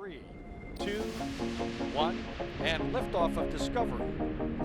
3, 2, 1, and liftoff of Discovery,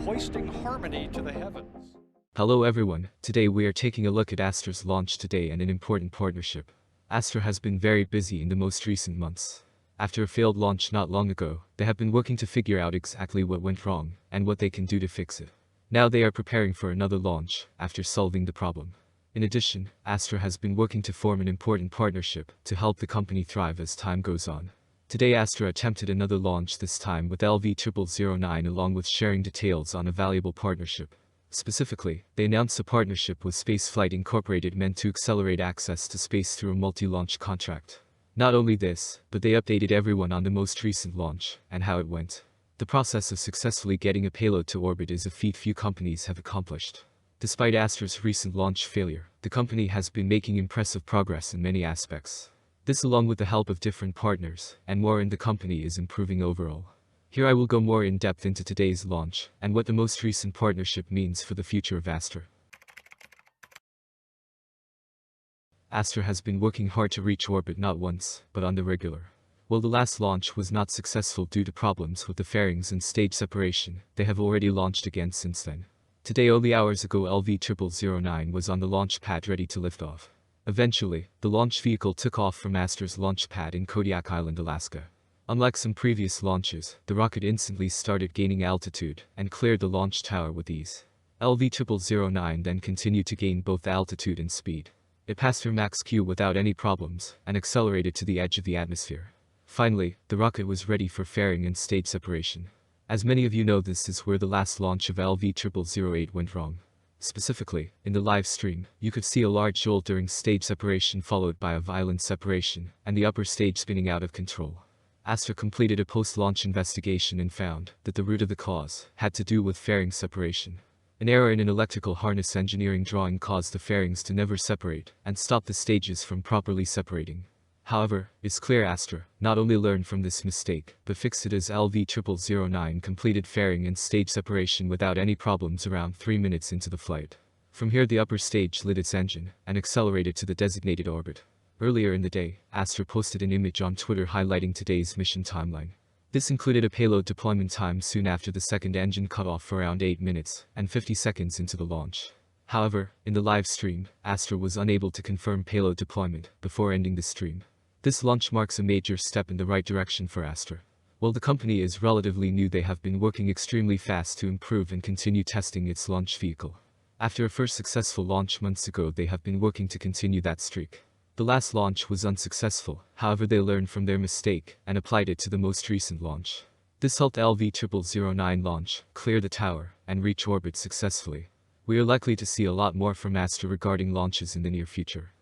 hoisting harmony to the heavens. Hello everyone, today we are taking a look at Astra's launch today and an important partnership. Astra has been very busy in the most recent months. After a failed launch not long ago, they have been working to figure out exactly what went wrong and what they can do to fix it. Now they are preparing for another launch after solving the problem. In addition, Astra has been working to form an important partnership to help the company thrive as time goes on. Today Astra attempted another launch, this time with LV0009, along with sharing details on a valuable partnership. Specifically, they announced a partnership with Spaceflight Inc. meant to accelerate access to space through a multi-launch contract. Not only this, but they updated everyone on the most recent launch and how it went. The process of successfully getting a payload to orbit is a feat few companies have accomplished. Despite Astra's recent launch failure, the company has been making impressive progress in many aspects. This, along with the help of different partners and more in the company, is improving overall. Here I will go more in depth into today's launch and what the most recent partnership means for the future of Astra. Astra has been working hard to reach orbit not once, but on the regular. While the last launch was not successful due to problems with the fairings and stage separation, they have already launched again since then. Today, only hours ago, LV0009 was on the launch pad ready to lift off. Eventually, the launch vehicle took off from Astra's launch pad in Kodiak Island, Alaska. Unlike some previous launches, the rocket instantly started gaining altitude and cleared the launch tower with ease. LV0009 then continued to gain both altitude and speed. It passed through max Q without any problems and accelerated to the edge of the atmosphere. Finally, the rocket was ready for fairing and stage separation. As many of you know, this is where the last launch of LV0008 went wrong. Specifically, in the live stream, you could see a large jolt during stage separation followed by a violent separation and the upper stage spinning out of control. Astra completed a post-launch investigation and found that the root of the cause had to do with fairing separation. An error in an electrical harness engineering drawing caused the fairings to never separate and stopped the stages from properly separating. However, it's clear Astra not only learned from this mistake, but fixed it, as LV0009 completed fairing and stage separation without any problems around 3 minutes into the flight. From here, the upper stage lit its engine and accelerated to the designated orbit. Earlier in the day, Astra posted an image on Twitter highlighting today's mission timeline. This included a payload deployment time soon after the second engine cut off for around 8 minutes and 50 seconds into the launch. However, in the live stream, Astra was unable to confirm payload deployment before ending the stream. This launch marks a major step in the right direction for Astra. While the company is relatively new, they have been working extremely fast to improve and continue testing its launch vehicle. After a first successful launch months ago, they have been working to continue that streak. The last launch was unsuccessful, however they learned from their mistake and applied it to the most recent launch. This helped LV0009 launch, clear the tower, and reach orbit successfully. We are likely to see a lot more from Astra regarding launches in the near future.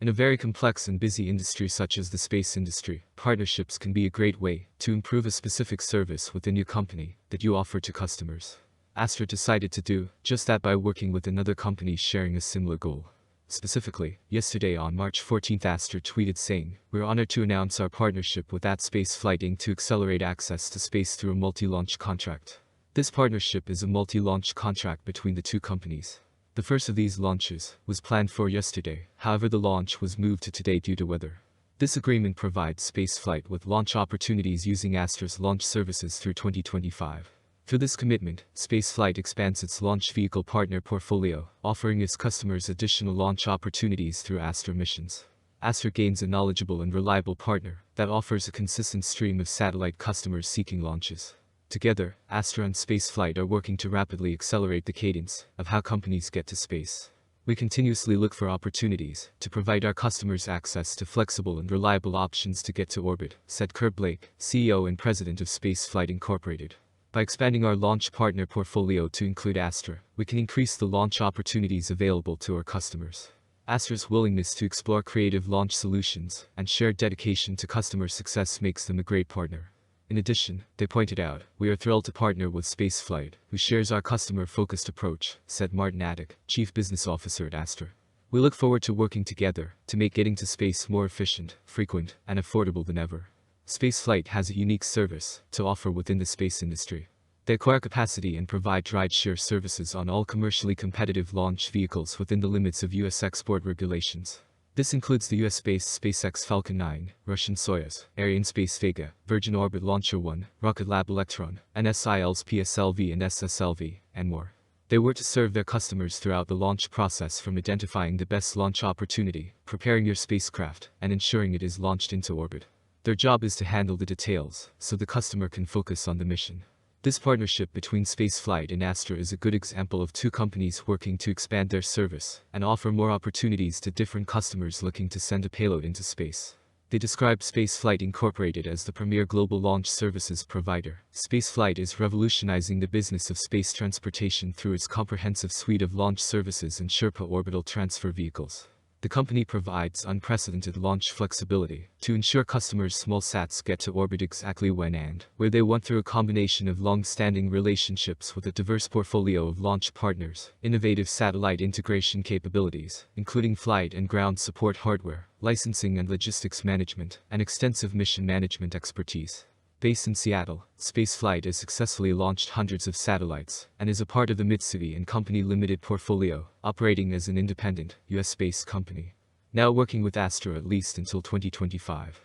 In a very complex and busy industry such as the space industry, partnerships can be a great way to improve a specific service within your company that you offer to customers. Astra decided to do just that by working with another company sharing a similar goal. Specifically, yesterday on March 14th, Astra tweeted saying, "We're honored to announce our partnership with Spaceflight Inc. to accelerate access to space through a multi-launch contract." This partnership is a multi-launch contract between the two companies. The first of these launches was planned for yesterday, however the launch was moved to today due to weather. This agreement provides Spaceflight with launch opportunities using Astra's launch services through 2025. Through this commitment, Spaceflight expands its launch vehicle partner portfolio, offering its customers additional launch opportunities through Astra missions. Astra gains a knowledgeable and reliable partner that offers a consistent stream of satellite customers seeking launches. Together, Astra and Spaceflight are working to rapidly accelerate the cadence of how companies get to space. We continuously look for opportunities to provide our customers access to flexible and reliable options to get to orbit, said Kurt Blake, CEO and President of Spaceflight Inc. By expanding our launch partner portfolio to include Astra, we can increase the launch opportunities available to our customers. Astra's willingness to explore creative launch solutions and shared dedication to customer success makes them a great partner. In addition, they pointed out, "We are thrilled to partner with Spaceflight, who shares our customer-focused approach," said Martin Attic, Chief Business Officer at Astra. "We look forward to working together to make getting to space more efficient, frequent, and affordable than ever." Spaceflight has a unique service to offer within the space industry. They acquire capacity and provide ride-share services on all commercially competitive launch vehicles within the limits of U.S. export regulations. This includes the US-based SpaceX Falcon 9, Russian Soyuz, Arianespace Vega, Virgin Orbit Launcher 1, Rocket Lab Electron, NSIL's PSLV and SSLV, and more. They were to serve their customers throughout the launch process, from identifying the best launch opportunity, preparing your spacecraft, and ensuring it is launched into orbit. Their job is to handle the details, so the customer can focus on the mission. This partnership between Spaceflight and Astra is a good example of two companies working to expand their service and offer more opportunities to different customers looking to send a payload into space. They describe Spaceflight Inc. as the premier global launch services provider. Spaceflight is revolutionizing the business of space transportation through its comprehensive suite of launch services and Sherpa orbital transfer vehicles. The company provides unprecedented launch flexibility to ensure customers' small sats get to orbit exactly when and where they want through a combination of long-standing relationships with a diverse portfolio of launch partners, innovative satellite integration capabilities, including flight and ground support hardware, licensing and logistics management, and extensive mission management expertise. Based in Seattle, Spaceflight has successfully launched hundreds of satellites and is a part of the Mid-City and Company Limited portfolio, operating as an independent, US-based company. Now working with Astra at least until 2025.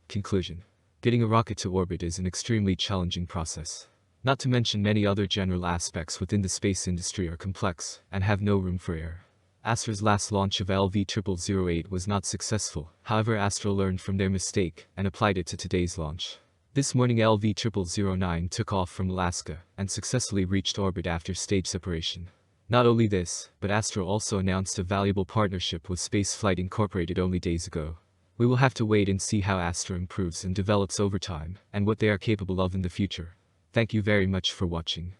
Conclusion. Getting a rocket to orbit is an extremely challenging process. Not to mention many other general aspects within the space industry are complex and have no room for error. Astra's last launch of LV0008 was not successful, however Astra learned from their mistake and applied it to today's launch. This morning LV0009 took off from Alaska and successfully reached orbit after stage separation. Not only this, but Astra also announced a valuable partnership with Spaceflight Inc. only days ago. We will have to wait and see how Astra improves and develops over time, and what they are capable of in the future. Thank you very much for watching.